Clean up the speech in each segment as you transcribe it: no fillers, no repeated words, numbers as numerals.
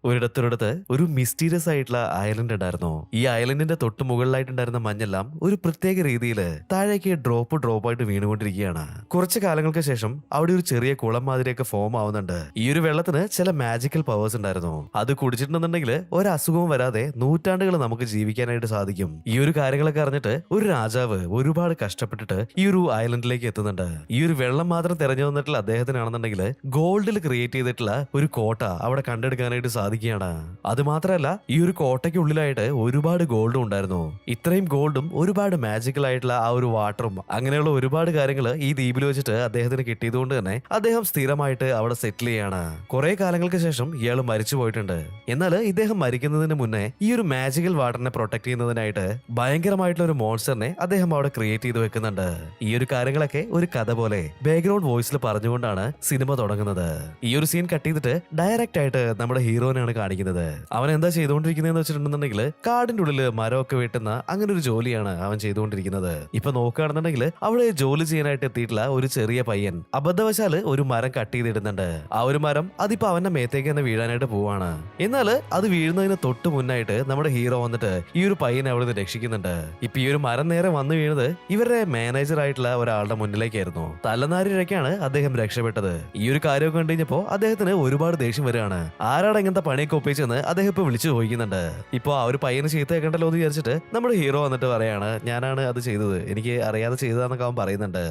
ഒരിടത്തൊരിടത്ത് ഒരു മിസ്റ്റീരിയസ് ആയിട്ടുള്ള ഐലൻഡ് ഉണ്ടായിരുന്നു. ഈ ഐലൻഡിന്റെ തൊട്ട് മുകളിലായിട്ടുണ്ടായിരുന്ന മഞ്ഞെല്ലാം ഒരു പ്രത്യേക രീതിയിൽ താഴേക്ക് ഡ്രോപ്പ് ആയിട്ട് വീണുകൊണ്ടിരിക്കുകയാണ്. കുറച്ചു കാലങ്ങൾക്ക് ശേഷം അവിടെ ഒരു ചെറിയ കുളം മാതിരിയൊക്കെ ഫോം ആവുന്നുണ്ട്. ഈ ഒരു വെള്ളത്തിന് ചില മാജിക്കൽ പവേഴ്സ് ഉണ്ടായിരുന്നു. അത് കുടിച്ചിട്ടുണ്ടെന്നുണ്ടെങ്കിൽ ഒരു അസുഖവും വരാതെ നൂറ്റാണ്ടുകൾ നമുക്ക് ജീവിക്കാനായിട്ട് സാധിക്കും. ഈ ഒരു കാര്യങ്ങളൊക്കെ അറിഞ്ഞിട്ട് ഒരു രാജാവ് ഒരുപാട് കഷ്ടപ്പെട്ടിട്ട് ഈ ഒരു ഐലൻഡിലേക്ക് എത്തുന്നുണ്ട്. ഈ ഒരു വെള്ളം മാത്രം തെരഞ്ഞു വന്നിട്ടുള്ള അദ്ദേഹത്തിനാണെന്നുണ്ടെങ്കിൽ ഗോൾഡിൽ ക്രിയേറ്റ് ചെയ്തിട്ടുള്ള ഒരു കോട്ട അവിടെ കണ്ടെടുക്കാനായിട്ട് സാധിക്കുകയാണ്. അത് മാത്രമല്ല, ഈ ഒരു കോട്ടയ്ക്കുള്ളിലായിട്ട് ഒരുപാട് ഗോൾഡും ഉണ്ടായിരുന്നു. ഇത്രയും ഗോൾഡും ഒരുപാട് മാജിക്കൽ ആയിട്ടുള്ള ആ ഒരു വാട്ടറും അങ്ങനെയുള്ള ഒരുപാട് കാര്യങ്ങൾ ഈ ദ്വീപിൽ വെച്ചിട്ട് അദ്ദേഹത്തിന് കിട്ടിയതുകൊണ്ട് തന്നെ അദ്ദേഹം സ്ഥിരമായിട്ട് അവിടെ സെറ്റിൽ ചെയ്യാണ്. കുറെ കാലങ്ങൾക്ക് ശേഷം ഇയാൾ മരിച്ചു പോയിട്ടുണ്ട്. എന്നാൽ ഇദ്ദേഹം മരിക്കുന്നതിന് മുന്നേ ഈ ഒരു മാജിക്കൽ വാട്ടറിനെ പ്രൊട്ടക്ട് ചെയ്യുന്നതിനായിട്ട് ഭയങ്കരമായിട്ടുള്ള ഒരു മോൺസ്റ്ററിനെ അദ്ദേഹം അവിടെ ക്രിയേറ്റ് ചെയ്ത് വെക്കുന്നുണ്ട്. ഈ ഒരു കാര്യങ്ങളൊക്കെ ഒരു കഥ പോലെ ബാക്ക്ഗ്രൗണ്ട് വോയിസിൽ പറഞ്ഞുകൊണ്ടാണ് സിനിമ തുടങ്ങുന്നത്. ഈ ഒരു സീൻ കട്ട് ചെയ്തിട്ട് ഡയറക്റ്റ് ആയിട്ട് നമ്മുടെ ഹീറോനെയാണ് കാണിക്കുന്നത്. അവൻ എന്താ ചെയ്തുകൊണ്ടിരിക്കുന്നതെന്ന് വെച്ചിട്ടുണ്ടെന്നുണ്ടെങ്കിൽ കാടിന്റെ ഉള്ളിൽ മരമൊക്കെ വെട്ടുന്ന അങ്ങനെ ഒരു ജോലിയാണ് അവൻ ചെയ്തുകൊണ്ടിരിക്കുന്നത്. ഇപ്പൊ നോക്കുകയാണെന്നുണ്ടെങ്കിൽ അവിടെ ജോലി ചെയ്യാനായിട്ട് എത്തിയിട്ടുള്ള ഒരു ചെറിയ പയ്യൻ അബദ്ധവശാല് ഒരു മരം കട്ട് ചെയ്തിടുന്നുണ്ട്. ആ ഒരു മരം അതിപ്പോ അവന്റെ മേത്തേക്ക് തന്നെ വീഴാനായിട്ട് പോവാണ്. എന്നാൽ അത് വീഴുന്നതിന് തൊട്ട് മുന്നായിട്ട് നമ്മുടെ ഹീറോ വന്നിട്ട് ഈ ഒരു പയ്യനെ അവിടെ നിന്ന് രക്ഷിക്കുന്നുണ്ട്. ഇപ്പൊ ഈ ഒരു മരം നേരെ വന്നു വീണത് ഇവരുടെ മാനേജർ ആയിട്ടുള്ള ഒരാളുടെ മുന്നിലേക്കായിരുന്നു. തലനാരിഴക്കാണ് അദ്ദേഹം രക്ഷപ്പെട്ടത്. ഈ ഒരു കാര്യമൊക്കെ കണ്ടു കഴിഞ്ഞപ്പോ അദ്ദേഹത്തിന് ഒരുപാട് ദേഷ്യം വരികയാണ്. ആരാണ് ഇങ്ങനത്തെ പണിയൊക്കെ ഒപ്പിച്ചെന്ന് അദ്ദേഹം ഇപ്പൊ വിളിച്ചു ചോദിക്കുന്നുണ്ട്. ഇപ്പൊ ആ ഒരു പയ്യന് ചീത്തയാക്കണ്ടല്ലോ എന്ന് വിചാരിച്ചിട്ട് നമ്മുടെ ഹീറോ വന്നിട്ട് പറയാണ്, ഞാനാണ് അത് ചെയ്തത്, എനിക്ക് അറിയാതെ ചെയ്തതാന്നൊക്കെ അവൻ പറയുന്നുണ്ട്.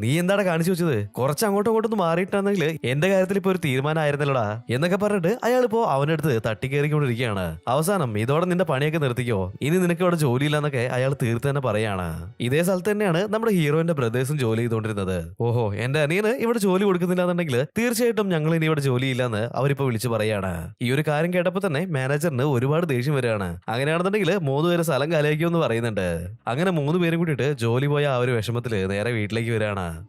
നീ എന്താണ് കാണിച്ചു വെച്ചത്? കുറച്ച് അങ്ങോട്ടും ഇങ്ങോട്ടും മാറിയിട്ടാണെങ്കിൽ എന്റെ കാര്യത്തിൽ ഇപ്പൊ ഒരു തീരുമാനമായിരുന്നല്ലോടാ എന്നൊക്കെ പറഞ്ഞിട്ട് അയാളിപ്പോ അവനടുത്ത് തട്ടിക്കേറിക്കൊണ്ടിരിക്കുകയാണ്. അവസാനം ഇതോടെ നിന്റെ പണിയൊക്കെ നിർത്തിക്കോ, ഇനി നിനക്ക് ഇവിടെ ജോലിയില്ലെന്നൊക്കെ അയാൾ തീർത്ത് തന്നെ പറയാണ്. ഇതേ സ്ഥലത്ത് തന്നെയാണ് നമ്മുടെ ഹീറോയിന്റെ ബ്രദേഴ്സും ജോലി ചെയ്തുകൊണ്ടിരുന്നത്. ഓഹോ, എന്റെ അനിയന് ഇവിടെ ജോലി കൊടുക്കുന്നില്ല എന്നുണ്ടെങ്കിൽ തീർച്ചയായിട്ടും ഞങ്ങൾ ഇനി ഇവിടെ ജോലിയില്ലെന്ന് അവരിപ്പോ വിളിച്ചു പറയാണ്. ഈ ഒരു കാര്യം കേട്ടപ്പോ തന്നെ മാനേജറിന് ഒരുപാട് ദേഷ്യം വരികയാണ്. അങ്ങനെയാണെന്നുണ്ടെങ്കിൽ 3 പേര് സ്ഥലം കലയിക്കുമെന്ന് പറയുന്നുണ്ട്. അങ്ങനെ 3 പേരും കൂടിയിട്ട് ജോലി പോയ ആ ഒരു വിഷമത്തില് നേരെ വീട്ടിലേക്ക് വരികയാണ്.